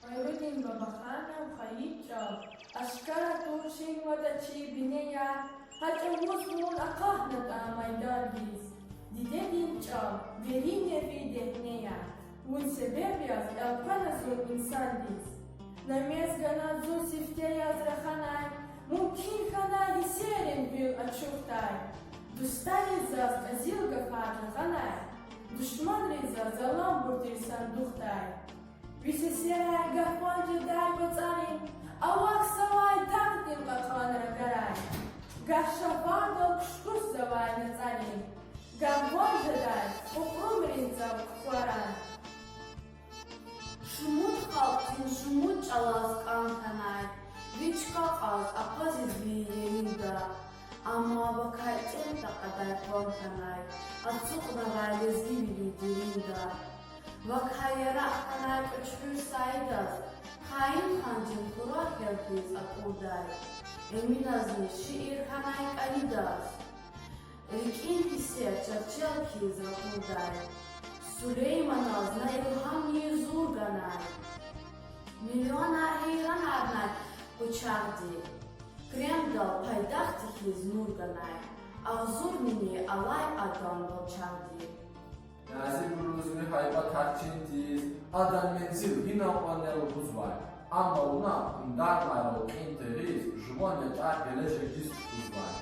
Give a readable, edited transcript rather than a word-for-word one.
Ayrodin babakhanam khayitra askara turshin wadachi bineya hatta wuzmun akahnat amaydardis didedin çam verine videhneya mun sebebias elpanazun insandis namez ganazu sifteya zrahanay mumkin khana hiserin bil açuktay Dustani zaz azilga farlahanay düşman reza zalam burtirsan duhtay Visesera gahwanja dar batsarin awak sawai takdin qatqanra garay Gahshavarda kushkus zawai natsarin Gahwanja dar uqrumrin zav kfaran Shumut halqin shumut çalaz qantanay Vichqa qaz aqaziz biyeninda Amma bakayten taqadar qantanay Atsuqna galizgi bilidirinda Vakayara aqanay qachhur saydas Hayin khancin kurak yalkiz aquday Eminazni şiir kanay qalidas Rikin hisser çarçalkiz raquday Süleyman azna ilham yezur ganay Milyonar heyran arnay uçardi Kremdal paydaxtikiz nur ganay Ağzur mini alay adam boçardi Nazim Ruzmi hayba tarçintiz, adam menzil hina panel buzvay. Ama una undar maro interis, jvonya tar gelece gist buzvay.